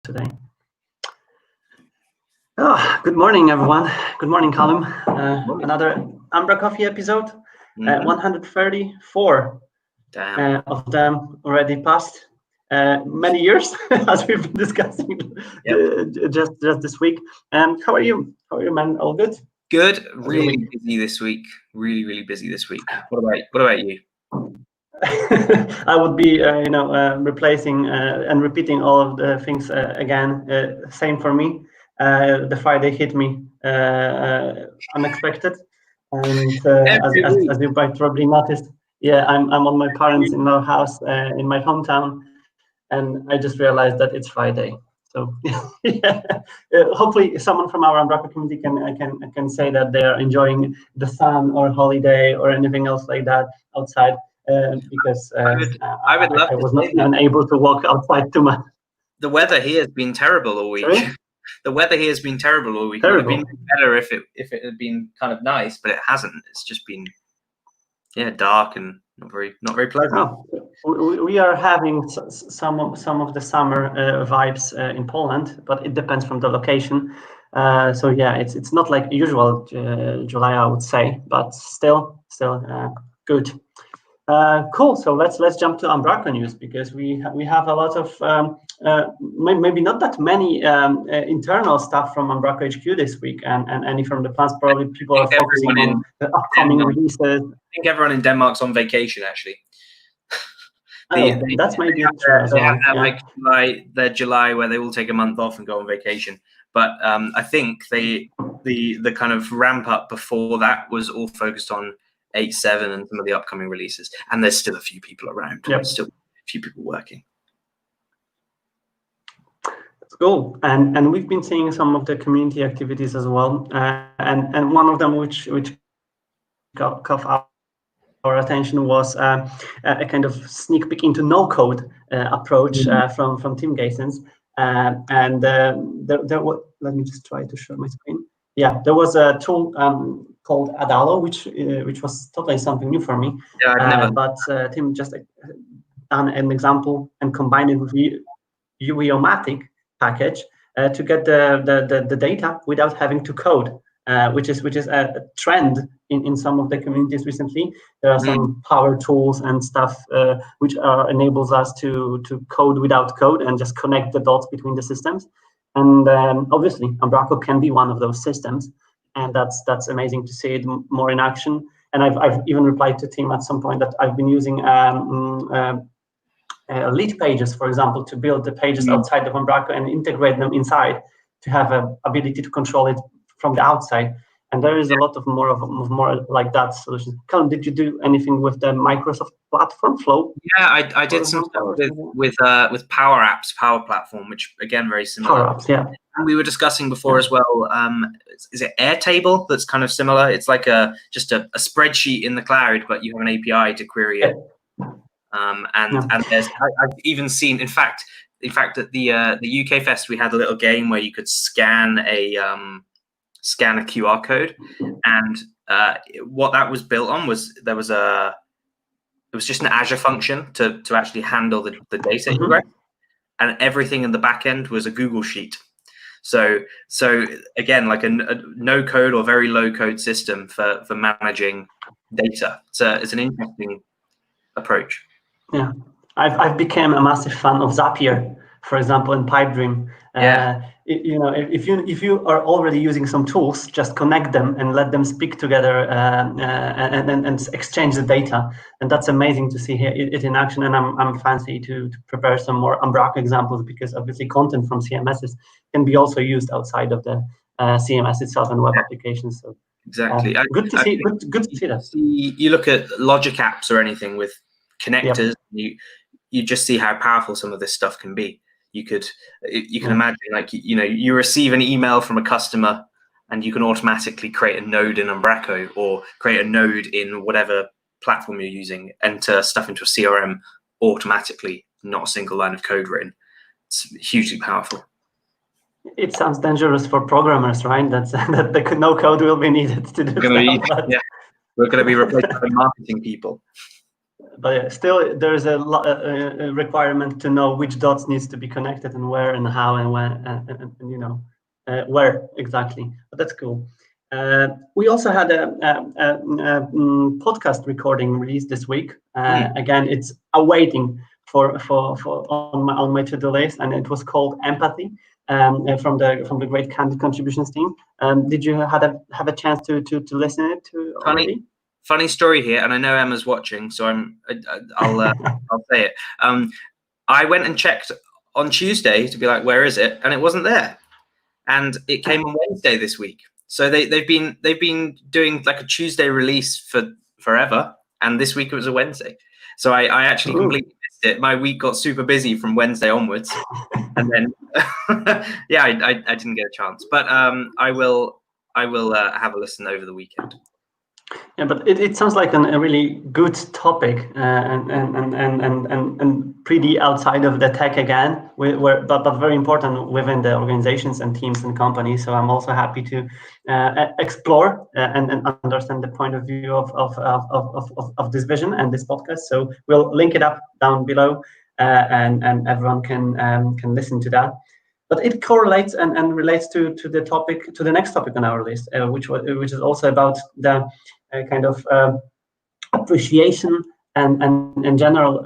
today. Good morning, everyone. Good morning, Callum. Another umbraCoffee episode, 134 of them already passed. Many years, as we've been discussing just this week. How are you? How are you, man? All good? Good. Really busy this week. Really busy this week. What about you? I would be, replacing and repeating all of the things again. Same for me. The Friday hit me unexpected, and as you might probably noticed, I'm on my parents-in-law house in my hometown, and I just realized that it's Friday. So hopefully someone from our Umbraco community can say that they are enjoying the sun or holiday or anything else like that outside. Because I was not even able to walk outside too much. The weather here has been terrible all week. Sorry? The weather here has been terrible all week. It would have been better if it had been kind of nice, but it hasn't. It's just been dark and not very pleasant. Oh, we are having some of the summer vibes in Poland, but it depends from the location. So it's not like usual July, I would say, but still good. Cool. So let's jump to Umbraco news, because we have a lot of maybe not that many internal stuff from Umbraco HQ this week, and any from the plans. Probably people are focusing on the upcoming releases. I think everyone in Denmark's on vacation actually. That's maybe true. They have that July where they all take a month off and go on vacation. But I think the kind of ramp up before that was all focused on 8.7 and some of the upcoming releases, and there's still a few people around. Yep. Still a few people working. That's cool. And we've been seeing some of the community activities as well, and one of them which caught our attention was a kind of sneak peek into no-code approach from Tim Gaysens, and there was, let me just try to share my screen. Yeah, there was a tool called Adalo, which was totally something new for me. Yeah, I've never. But Tim just done an example and combined it with UEOmatic package to get the data without having to code, which is a trend in some of the communities recently. There are some power tools and stuff which enables us to code without code and just connect the dots between the systems. And obviously, Umbraco can be one of those systems, and that's amazing to see it more in action. And I've even replied to Tim at some point that I've been using lead pages, for example, to build the pages outside of Umbraco and integrate them inside to have an ability to control it from the outside. And there is a lot of more like that solutions. Callum, did you do anything with the Microsoft platform Flow? Yeah, I did some stuff with Power Apps, Power Platform, which again very similar. Power Apps, yeah. And we were discussing before as well. Is it Airtable that's kind of similar? It's like just a spreadsheet in the cloud, but you have an API to query it. And there's I've even seen, in fact at the UK Fest we had a little game where you could scan a QR code, and what that was built on was it was just an Azure function to actually handle the data you read, and everything in the back end was a Google Sheet. So again, like a no code or very low code system for managing data. It's an interesting approach. Yeah, I've become a massive fan of Zapier, for example, in Pipedream. If you are already using some tools, just connect them and let them speak together and exchange the data, and that's amazing to see here it in action. And I'm fancy to prepare some more Umbraco examples, because obviously content from CMSs can be also used outside of the CMS itself and web applications. So exactly, good to see that. You look at Logic apps or anything with connectors, you just see how powerful some of this stuff can be. You can imagine, like, you receive an email from a customer and you can automatically create a node in Umbraco or create a node in whatever platform you're using, enter stuff into a CRM automatically, not a single line of code written. It's hugely powerful. It sounds dangerous for programmers, right? That the no code will be needed to do that. We're going to be replaced by marketing people. but still there's a requirement to know which dots needs to be connected and where and how and when and you know where exactly. But that's cool. We also had a podcast recording released this week. Again, it's awaiting for on my to-do list, and it was called Empathy from the Great Candid Contributions team. Did you have a chance to listen it to already? Funny story here, and I know Emma's watching, so I'll say it. I went and checked on Tuesday to be like, where is it? And it wasn't there, and it came on Wednesday this week. So they've been doing like a Tuesday release for forever, and this week it was a Wednesday. So I actually completely missed it. My week got super busy from Wednesday onwards, and then yeah, I didn't get a chance. But I will have a listen over the weekend. Yeah, but it sounds like a really good topic and pretty outside of the tech again, but very important within the organizations and teams and companies. So I'm also happy to explore and understand the point of view of this vision and this podcast. So we'll link it up down below, and everyone can listen to that. But it correlates and relates to the topic, to the next topic on our list, which is also about the kind of appreciation and in general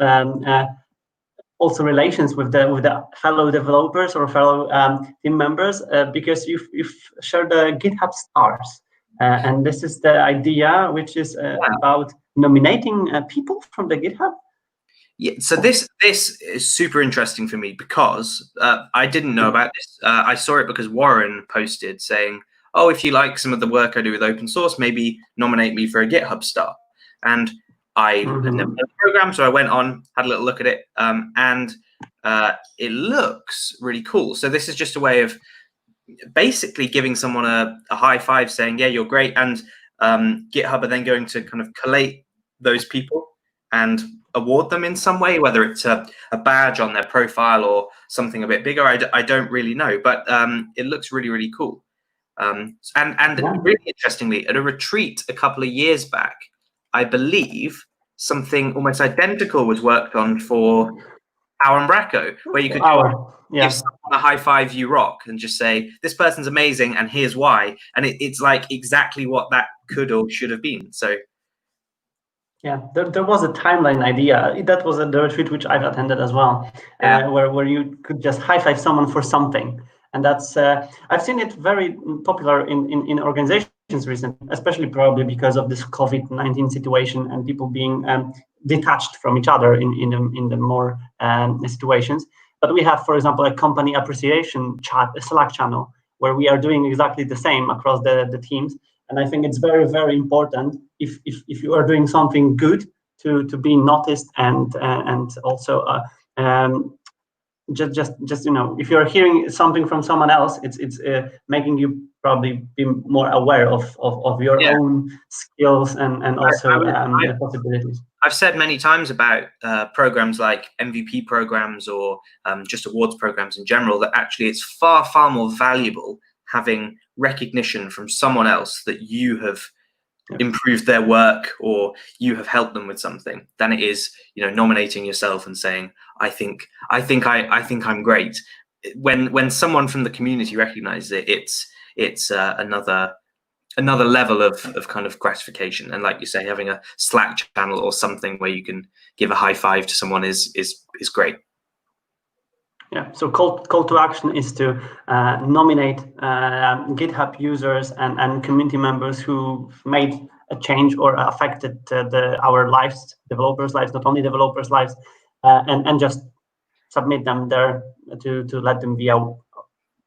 also relations with the fellow developers or fellow team members, because you've shared the GitHub stars, and this is the idea which is about nominating people from the GitHub. Yeah, so this is super interesting for me because I didn't know about this. I saw it because Warren posted saying, oh, if you like some of the work I do with open source, maybe nominate me for a GitHub star. And I had never done the program, so I went on, had a little look at it, and it looks really cool. So this is just a way of basically giving someone a high five saying, yeah, you're great. And GitHub are then going to kind of collate those people and award them in some way, whether it's a badge on their profile or something a bit bigger. I don't really know, but it looks really, really cool. And really interestingly, at a retreat a couple of years back, I believe something almost identical was worked on for our Umbraco, where you could give someone a high five, you rock, and just say, this person's amazing and here's why. And it's like exactly what that could or should have been. So yeah, there was a timeline idea. That was the retreat which I've attended as well, where you could just high five someone for something. And that's I've seen it very popular in organizations recently, especially probably because of this COVID-19 situation and people being detached from each other in the more situations. But we have, for example, a company appreciation chat, a Slack channel, where we are doing exactly the same across the teams. And I think it's very, very important if you are doing something good to be noticed and also just you know, if you're hearing something from someone else, it's making you probably be more aware of your own skills and also the possibilities. I've said many times about programs like MVP programs or just awards programs in general that actually it's far, far more valuable having recognition from someone else that you have improved their work or you have helped them with something than it is, you know, nominating yourself and saying, I think I'm great. When someone from the community recognizes it, it's another level of kind of gratification. And like you say, having a Slack channel or something where you can give a high five to someone is great. Yeah, so call to action is to nominate GitHub users and community members who made a change or affected our lives, developers' lives, not only developers' lives, and just submit them there to let them be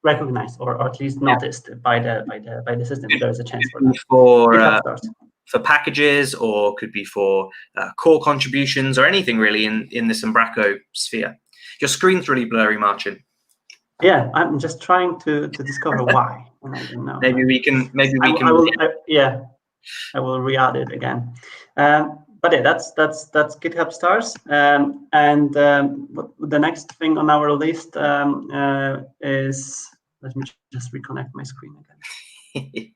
recognized or at least noticed by the system. There's a chance for that. For packages, or could be for core contributions or anything really in this Umbraco sphere. Your screen's really blurry, Marcin. Yeah, I'm just trying to discover why. And I don't know. Maybe we can. I will re-add it again. But yeah, that's GitHub stars. And the next thing on our list is, let me just reconnect my screen again.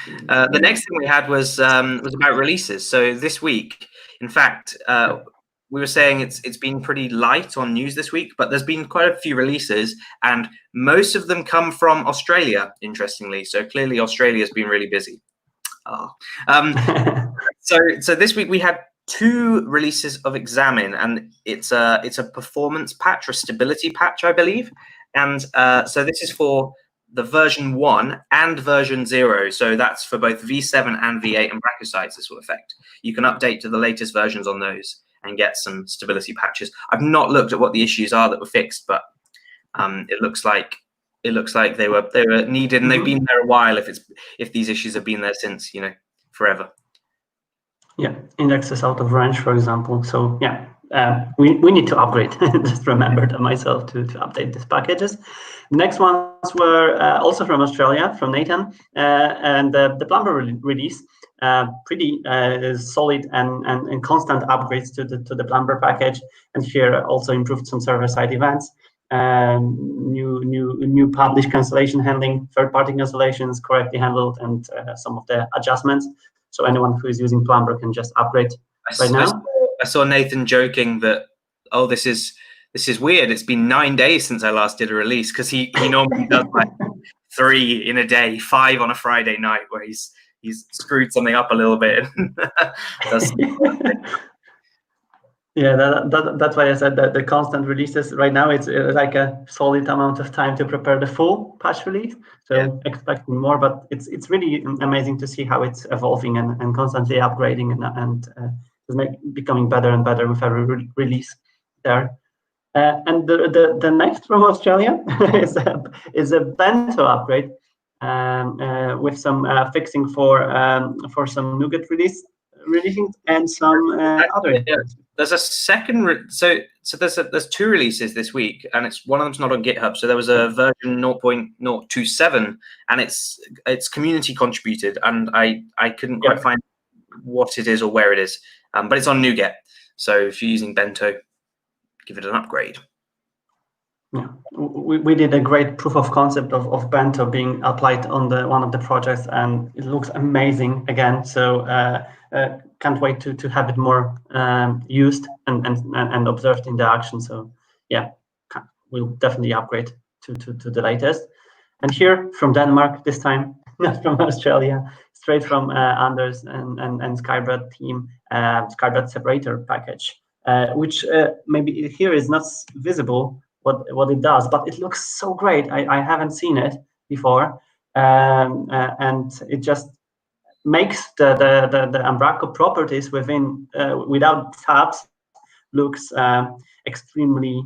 The next thing we had was about releases. So this week, in fact, we were saying it's been pretty light on news this week, but there's been quite a few releases, and most of them come from Australia, interestingly. So clearly Australia's been really busy. So this week we had 2 releases of Examine, and it's a performance patch or stability patch, I believe. And so this is for the version 1 and version 0. So that's for both V7 and V8 Umbraco sites. This will affect. You can update to the latest versions on those and get some stability patches. I've not looked at what the issues are that were fixed, but it looks like they were needed, and they've been there a while. If these issues have been there since, forever. Yeah, index is out of range, for example. So yeah, we need to upgrade. Just remembered myself to update these packages. The next ones were also from Australia, from Nathan, and the Plumber release. Pretty solid and constant upgrades to the Plumber package, and here also improved some server-side events. New publish cancellation handling, third-party cancellations correctly handled, and some of the adjustments. So anyone who is using Plumber can just upgrade right now. I saw Nathan joking that, oh, this is weird. It's been 9 days since I last did a release, because he normally does like 3 in a day, 5 on a Friday night, where he's screwed something up a little bit. Yeah, that's why I said that the constant releases right now, it's like a solid amount of time to prepare the full patch release. So expecting more, but it's really amazing to see how it's evolving and constantly upgrading and becoming better and better with every release there. And the next from Australia is a bento upgrade with some fixing for some NuGet releasing and some other. There's a second. So there's 2 releases this week, and one of them's not on GitHub. So there was a version 0.027, and it's community contributed, and I couldn't quite find what it is or where it is, but it's on NuGet. So if you're using bento, give it an upgrade. Yeah, we did a great proof of concept of bento being applied on one of the projects, and it looks amazing again. So can't wait to have it more used and observed in the action. So yeah, we'll definitely upgrade to the latest. And here from Denmark this time, not from Australia, straight from Anders and Skybread team, Skybread separator package, which maybe here is not visible what it does, but it looks so great. I haven't seen it before, and it just makes the Umbraco properties without tabs looks extremely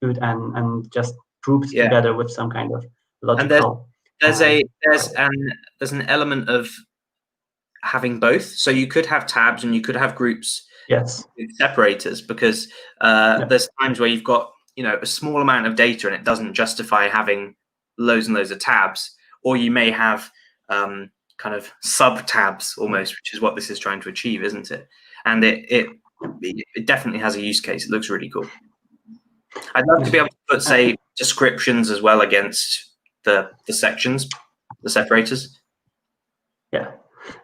good and just grouped together with some kind of logical. And there's an element of having both. So you could have tabs and you could have groups. Yes. With separators, because there's times where you've got a small amount of data and it doesn't justify having loads and loads of tabs, or you may have kind of sub tabs almost, which is what this is trying to achieve, isn't it? And it definitely has a use case. It looks really cool. I'd love to be able to put, say, descriptions as well against the sections, the separators. Yeah.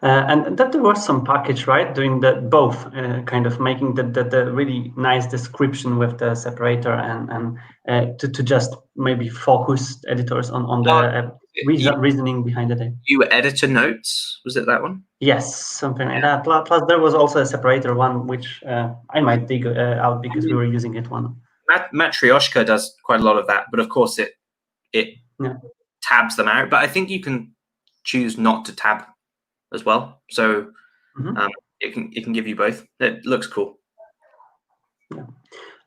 And that there was some package, right, doing both, kind of making the really nice description with the separator and to just maybe focus editors on the reasoning behind it. You editor notes, was it that one? Yes, something like that. Plus there was also a separator one, which I might dig out because we were using it one. Matryoshka does quite a lot of that, but of course it tabs them out. But I think you can choose not to tab as well, so it can give you both. It looks cool. Yeah.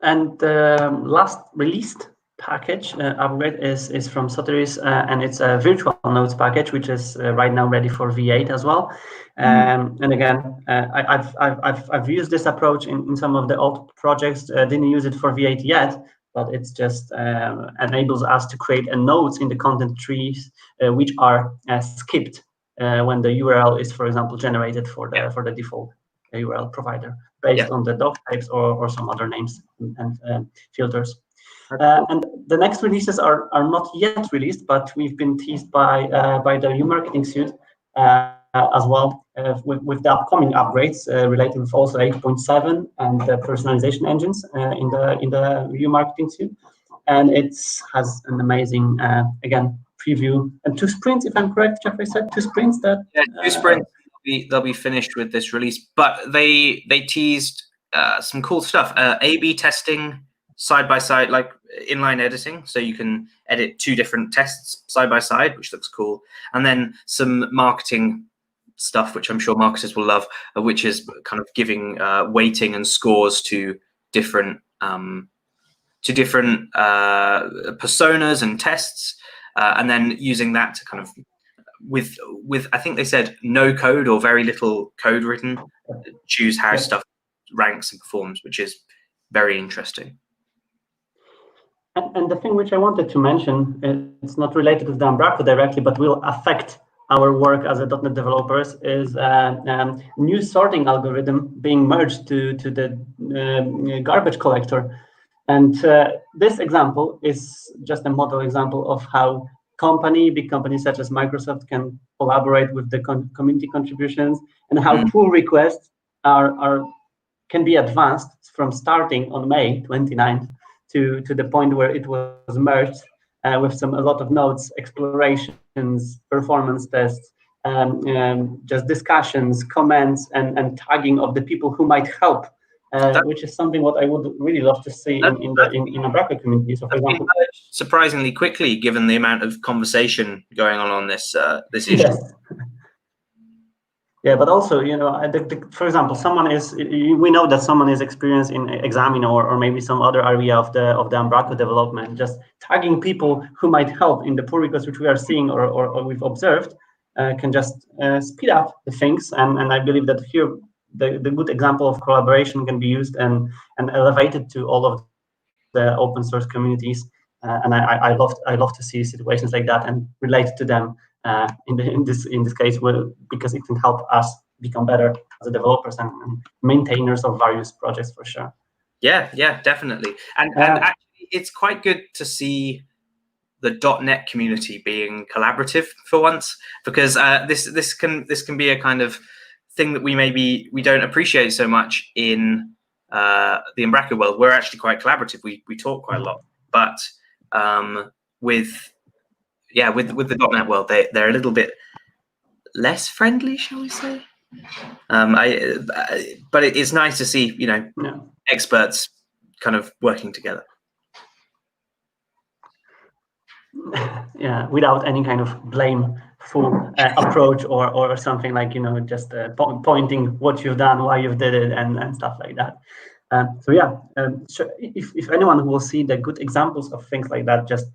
And the last released package upgrade is from Soteris, and it's a virtual nodes package, which is right now ready for V8 as well. And again, I've used this approach in some of the old projects. Didn't use it for V8 yet, but it's just enables us to create nodes in the content trees which are skipped when the URL is, for example, generated for the default URL provider based on the doc types or some other names and filters. And the next releases are not yet released, but we've been teased by the new marketing suite as well with the upcoming upgrades related with also 8.7 and the personalization engines in the video marketing suite. And it has an amazing again preview and 2 sprints, if I'm correct, Jeffrey said 2 sprints. That 2 sprints. They'll be finished with this release, but they teased some cool stuff. A/B testing side by side, like inline editing, so you can edit 2 different tests side by side, which looks cool. And then some marketing stuff, which I'm sure marketers will love, which is kind of giving weighting and scores to different personas and tests, and then using that to kind of with I think they said no code or very little code written, choose how stuff ranks and performs, which is very interesting. And the thing which I wanted to mention, it's not related to the Umbraco directly, but will affect our work as a .NET developers, is new sorting algorithm being merged to the garbage collector. And this example is just a model example of how big companies such as Microsoft can collaborate with the community contributions, and how pull requests can be advanced from starting on May 29th to the point where it was merged with a lot of nodes, explorations, performance tests, just discussions, comments, and tagging of the people who might help. Which is something what I would really love to see in the Umbraco community. So, for example, surprisingly quickly, given the amount of conversation going on this issue. Yes. Yeah, but also, for example, we know that someone is experienced in Examine or maybe some other area of the Umbraco development. Just tagging people who might help in the pull requests which we are seeing or we've observed can just speed up the things. And I believe that here the good example of collaboration can be used and elevated to all of the open source communities, and I love to see situations like that and relate to them in this case, because it can help us become better as a developers and maintainers of various projects for sure. Yeah, definitely, and actually it's quite good to see the .NET community being collaborative for once, because this can be a kind of thing that we don't appreciate so much in the Umbraco world. We're actually quite collaborative. We talk quite a lot, but with the .NET world, they're a little bit less friendly, shall we say? But it's nice to see experts kind of working together. Yeah, without any kind of blameful approach or something like just pointing what you've done, why you've did it, and stuff like that. So yeah, if anyone will see the good examples of things like that, just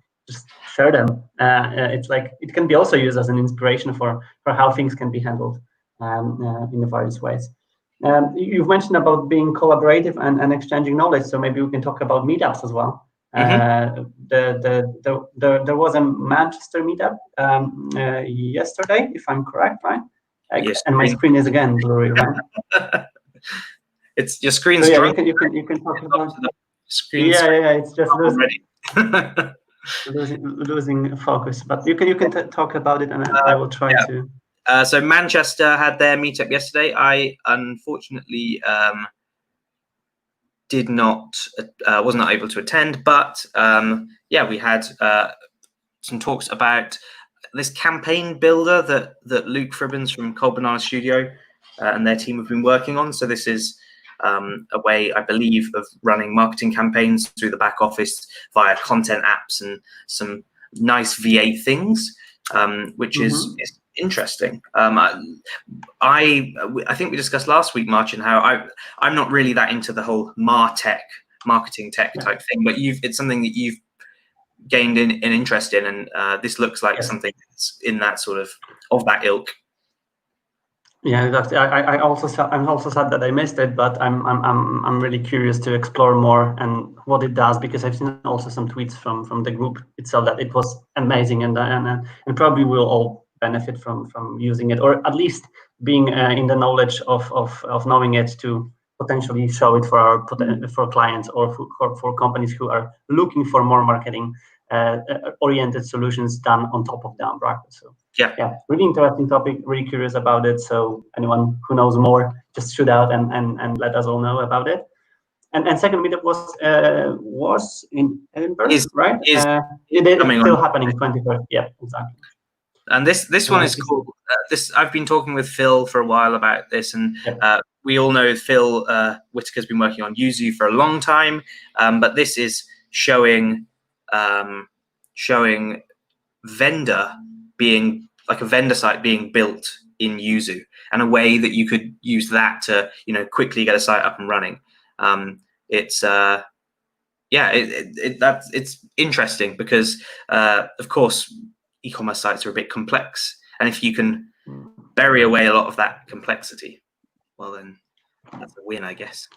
share them. It's like it can be also used as an inspiration for how things can be handled in the various ways. You've mentioned about being collaborative and exchanging knowledge, so maybe we can talk about meetups as well. There was a Manchester meetup yesterday, if I'm correct, right? Yes. And my screen is again blurry, right? It's your screen's. So yeah, you can talk about the screen. Yeah, it's just losing focus. But you can talk about it, and I will try to. So Manchester had their meetup yesterday. I unfortunately was not able to attend, but we had some talks about this campaign builder that Luke Fribbins from Cold Banana Studio and their team have been working on. So this is a way, I believe, of running marketing campaigns through the back office via content apps and some nice V8 things, which is interesting. I think we discussed last week, Marcin, how I'm not really that into the whole marketing tech type thing, but it's something that you've gained an interest in, and this looks like something that's in that sort of that ilk. Yeah, exactly. I'm also sad that I missed it, but I'm really curious to explore more and what it does, because I've seen also some tweets from the group itself that it was amazing, and probably we'll all benefit from using it, or at least being in the knowledge of knowing it to potentially show it for clients or for companies who are looking for more marketing oriented solutions done on top of the Umbraco. So yeah, really interesting topic, really curious about it. So anyone who knows more, just shoot out and let us all know about it. And second meetup was in Edinburgh, right? It's still happening 21st. Yeah, exactly. And this one is cool. I've been talking with Phil for a while about this, and we all know Phil Whitaker's been working on Yuzu for a long time. But this is showing vendor being like a vendor site being built in Yuzu, and a way that you could use that to quickly get a site up and running. It's interesting because of course e-commerce sites are a bit complex, and if you can bury away a lot of that complexity, well then that's a win, I guess.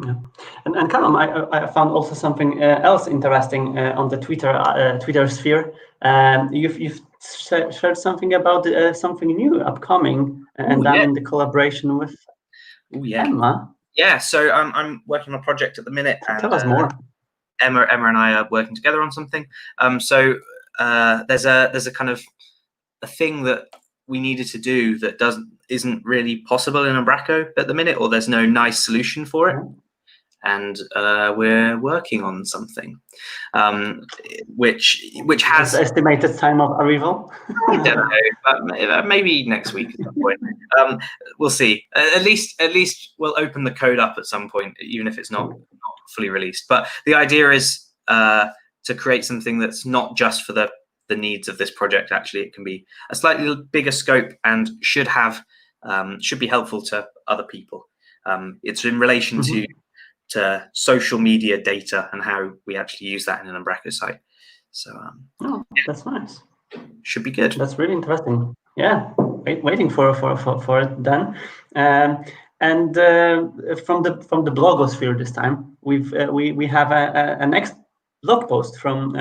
Yeah. And Callum, I found also something else interesting on the Twitter sphere. You've shared something about something new upcoming and done in the collaboration with Emma. Yeah, so I'm working on a project at the minute. Tell us more. Emma and I are working together on something. So there's a kind of a thing that we needed to do that isn't really possible in Umbraco at the minute, or there's no nice solution for it. And we're working on something which has estimated time of arrival. I don't know, but maybe next week at some point. We'll see. At least we'll open the code up at some point, even if it's not fully released. But the idea is to create something that's not just for the needs of this project. Actually, it can be a slightly bigger scope and should be helpful to other people. It's in relation to social media data and how we actually use that in an Umbraco site. So that's nice. Should be good. That's really interesting. Yeah, waiting for it then. And from the blogosphere this time, we have a next blog post from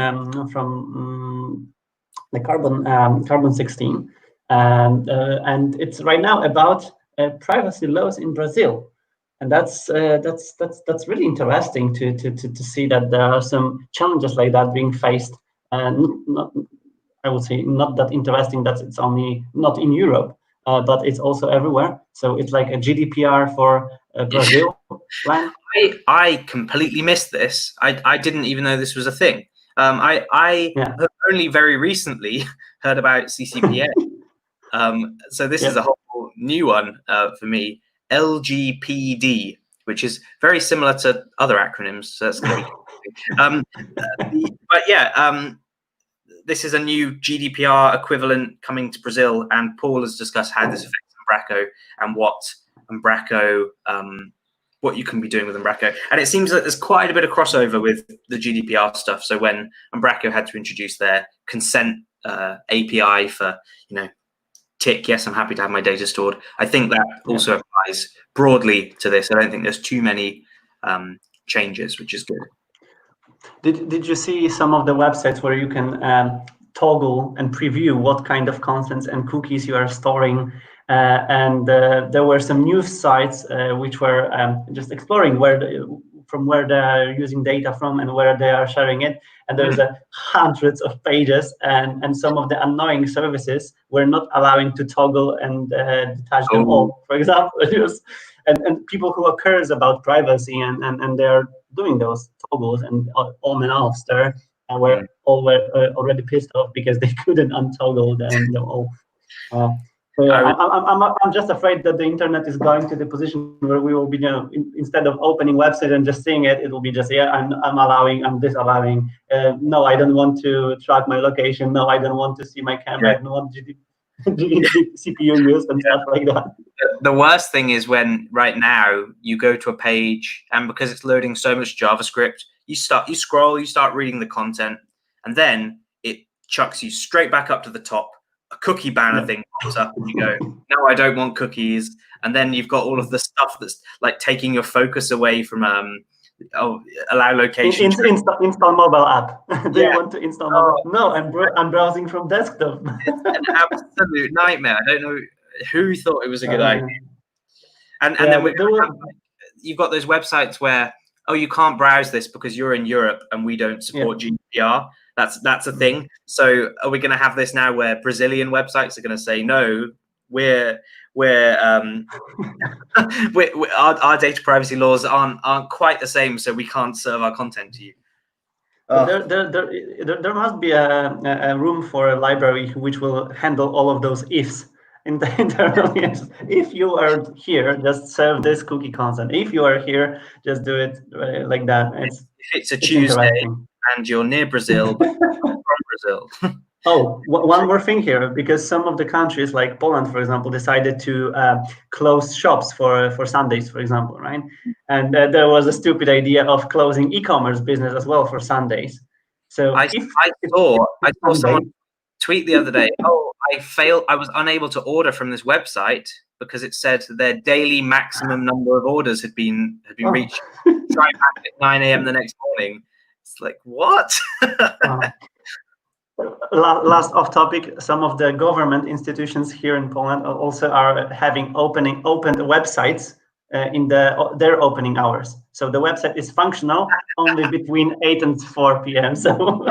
the Carbon 16, and it's right now about privacy laws in Brazil. And that's really interesting to see that there are some challenges like that being faced, and I would say not that interesting that it's only not in Europe, but it's also everywhere. So it's like a GDPR for Brazil line. I completely missed this. I didn't even know this was a thing. I have only very recently heard about CCPA. So this is a whole new one for me. LGPD, which is very similar to other acronyms, so that's going to be this is a new GDPR equivalent coming to Brazil, and Paul has discussed how this affects Umbraco and what you can be doing with Umbraco. And it seems that there's quite a bit of crossover with the GDPR stuff. So when Umbraco had to introduce their consent API for, tick, yes, I'm happy to have my data stored, I think that also applies broadly to this. I don't think there's too many changes, which is good. Did you see some of the websites where you can toggle and preview what kind of contents and cookies you are storing? And there were some news sites which were just exploring from where they are using data from and where they are sharing it. And there's hundreds of pages, and some of the annoying services were not allowing to toggle and detach them all. For example, and people who are curious about privacy and they are doing those toggles and on and offs there were already pissed off because they couldn't untoggle them all. So I'm just afraid that the internet is going to the position where we will be, instead of opening website and just seeing it, it will be just, I'm allowing, I'm disallowing. No, I don't want to track my location. No, I don't want to see my camera. I don't want CPU use and stuff like that. The worst thing is when right now you go to a page, and because it's loading so much JavaScript, you scroll, you start reading the content, and then it chucks you straight back up to the top. A cookie banner thing pops up, and you go, no, I don't want cookies. And then you've got all of the stuff that's like taking your focus away from allow location. Install mobile app. Do you want to install mobile? No, I'm browsing from desktop. It's an absolute nightmare. I don't know who thought it was a good idea. And then you've got those websites where oh, you can't browse this because you're in Europe and we don't support GDPR. That's a thing. So are we going to have this now where Brazilian websites are going to say, no, we're our data privacy laws aren't quite the same, so we can't serve our content to you. There must be a room for a library which will handle all of those ifs internally. If you are here, just serve this cookie content. If you are here, just do it like that. If it's a Tuesday and you're near Brazil, but from Brazil. Oh, one more thing here, because some of the countries like Poland, for example, decided to close shops for Sundays, for example, right? And there was a stupid idea of closing e-commerce business as well for Sundays. So I saw someone tweet the other day, oh, I was unable to order from this website because it said their daily maximum number of orders had been reached. Try back at 9 a.m. the next morning. It's like, what? Last off topic, some of the government institutions here in Poland also are having opened websites in their opening hours. So the website is functional only between 8 and 4 p.m. So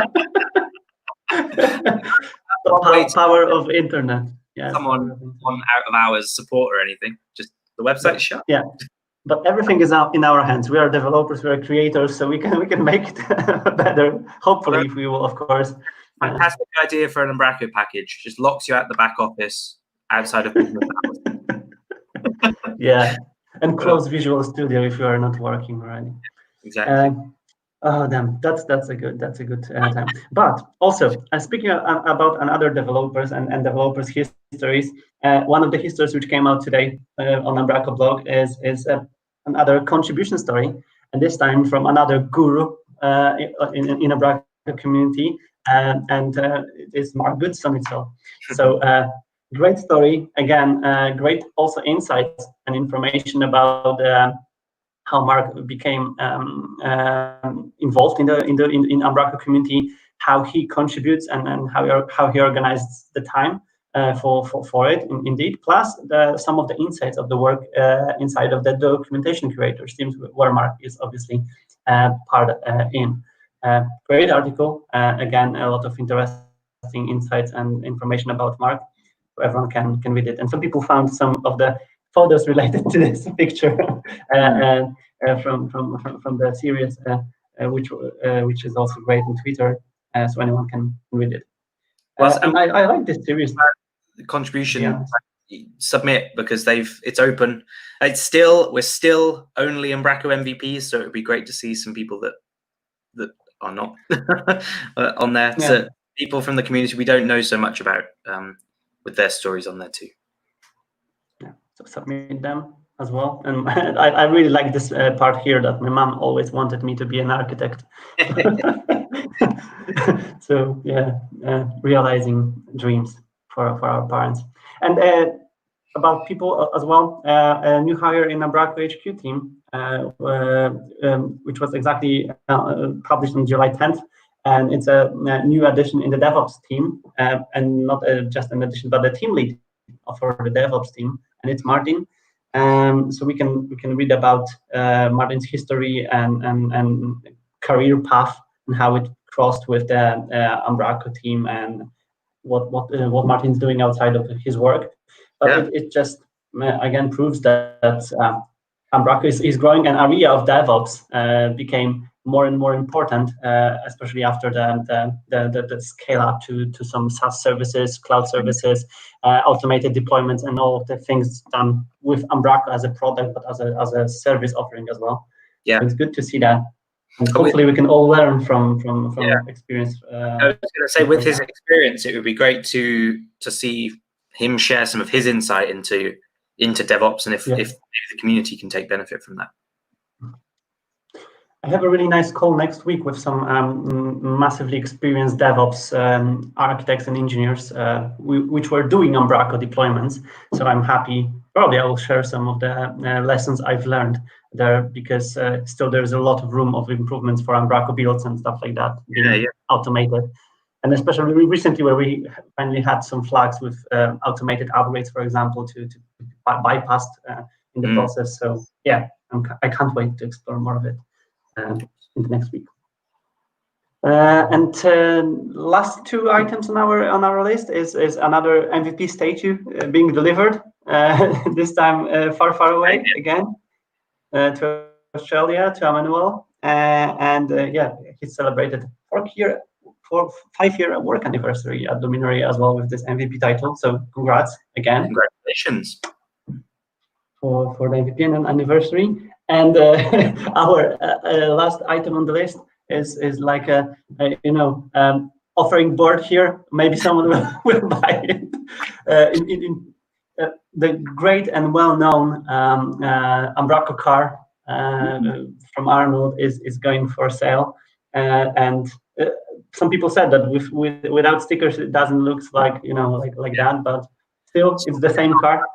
the power of internet. Yeah, someone on out of hours support or anything. Just the website shut. Yeah. But everything is out in our hands. We are developers, we are creators, so we can make it better. Hopefully, if we will, of course. Fantastic idea for an Umbraco package. Just locks you out the back office outside of business hours. Yeah, and close Visual Studio if you are not working already. Exactly. Oh, damn, that's a good time. But also, speaking about another developers and developers' histories, one of the histories which came out today on Umbraco blog is another contribution story, and this time from another guru in Umbraco community, and it is Mark Goodson itself. So great story again, great also insights and information about how Mark became involved in Umbraco community, how he contributes, and how he organized the time for it. Indeed, plus some of the insights of the work inside of the documentation creators teams, where Mark is obviously part in. Great article. Again, a lot of interesting insights and information about Mark. Everyone can read it. And some people found some of the photos related to this picture from the series, which is also great on Twitter, so anyone can read it. And I like this series. Contribution submit, because it's open. We're still only Umbraco MVPs, so it would be great to see some people that are not on there. Yeah. So people from the community we don't know so much about, with their stories on there too. Yeah, so submit them as well. And I really like this part here, that my mom always wanted me to be an architect. So yeah, realizing dreams for our parents. And about people as well, a new hire in Umbraco HQ team, which was exactly published on July 10th. And it's a new addition in the DevOps team, and not just an addition, but the team lead for the DevOps team, and it's Martin. So we can read about Martin's history and career path, and how it crossed with the Umbraco team, and what Martin's doing outside of his work. But it just again proves that Umbraco is growing. An area of DevOps became more and more important, especially after the scale up to some SaaS services, cloud services, automated deployments, and all of the things done with Umbraco as a product, but as a service offering as well. Yeah, so it's good to see that. And hopefully we can all learn from experience. I was going to say, with his experience, it would be great to see him share some of his insight into DevOps, and if the community can take benefit from that. I have a really nice call next week with some massively experienced DevOps architects and engineers, which were doing Umbraco deployments. So I'm happy. Probably I will share some of the lessons I've learned there, because still there's a lot of room of improvements for Umbraco builds and stuff like that being automated. And especially recently, where we finally had some flags with automated upgrades, for example, to bypass in the process. So yeah, I can't wait to explore more of it. in the next week. And last two items on our list is another MVP statue being delivered. This time far away again to Australia, to Emmanuel, and yeah, he celebrated 5-year work anniversary at Luminary as well with this MVP title. So congrats again. Congratulations for the MVP anniversary. And our last item on the list is like a offering board here. Maybe someone will buy it. The great and well-known Umbraco car from Arnold is going for sale, and some people said that without stickers it doesn't look like like that, but still it's the same car.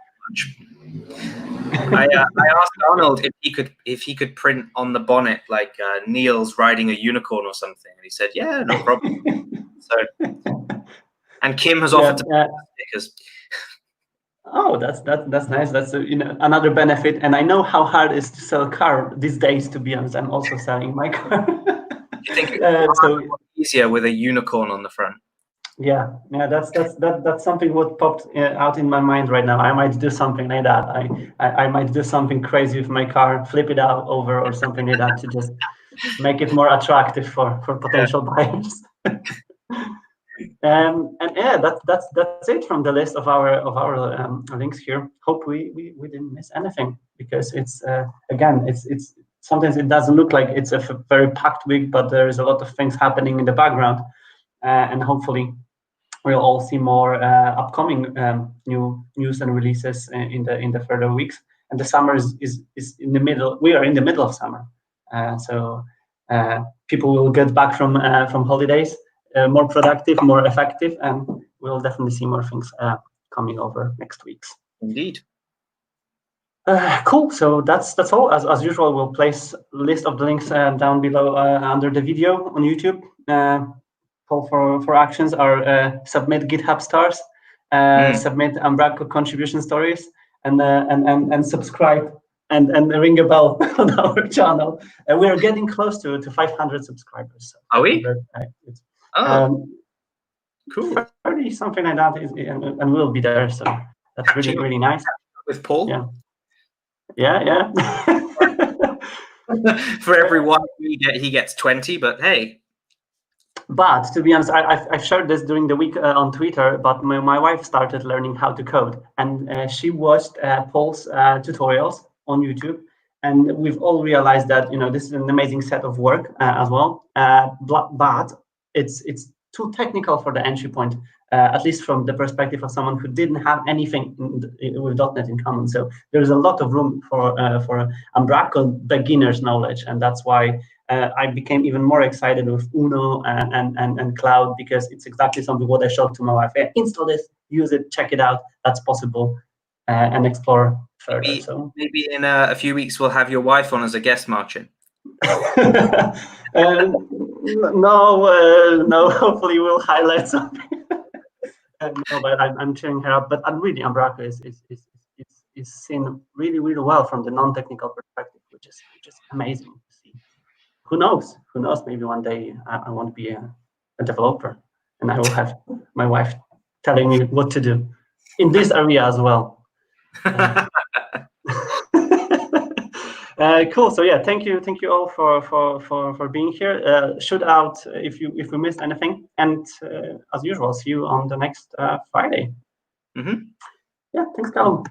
I asked Arnold if he could print on the bonnet like Neil's riding a unicorn or something, and he said, "Yeah, no problem." So, and Kim has offered to print stickers. Oh, that's nice. That's another benefit. And I know how hard it is to sell a car these days. To be honest, I'm also selling my car. You think it's easier with a unicorn on the front? Yeah, that's something what popped out in my mind right now. I might do something like that. I might do something crazy with my car, flip it out over or something like that to just make it more attractive for potential buyers. And yeah, that's it from the list of our links here. Hope we didn't miss anything, because it's again it's sometimes it doesn't look like it's a very packed week, but there is a lot of things happening in the background, and hopefully we'll all see more upcoming new news and releases in the further weeks. And the summer is in the middle. We are in the middle of summer, so people will get back from holidays more productive, more effective, and we'll definitely see more things coming over next weeks. Indeed. Cool. So that's all. As usual, we'll place a list of the links down below under the video on YouTube. Call for actions are submit GitHub stars, submit Umbraco contribution stories, and subscribe and ring a bell on our channel. We are getting close to 500 subscribers. So are we? Cool. 30, something like that, and we'll be there. So that's really nice. With Paul. Yeah. For every one he gets 20, but hey. But to be honest, I've shared this during the week on Twitter, but my wife started learning how to code, and she watched Paul's tutorials on YouTube, and we've all realized that this is an amazing set of work as well, but it's too technical for the entry point, at least from the perspective of someone who didn't have anything with .NET in common. So there's a lot of room for Umbraco beginner's knowledge, and that's why I became even more excited with Uno and Cloud, because it's exactly something what I showed to my wife. Install this, use it, check it out. That's possible, and explore further. Maybe in a few weeks we'll have your wife on as a guest, Marcin. No. Hopefully, we'll highlight something. No, but I'm cheering her up. But really, Umbraco is seen really well from the non-technical perspective, which is amazing to see. Who knows? Maybe one day I want to be a developer, and I will have my wife telling me what to do in this area as well. Cool. So yeah, thank you all for being here. Shoot out if we missed anything, and as usual, see you on the next Friday. Mm-hmm. Yeah, thanks, Callum.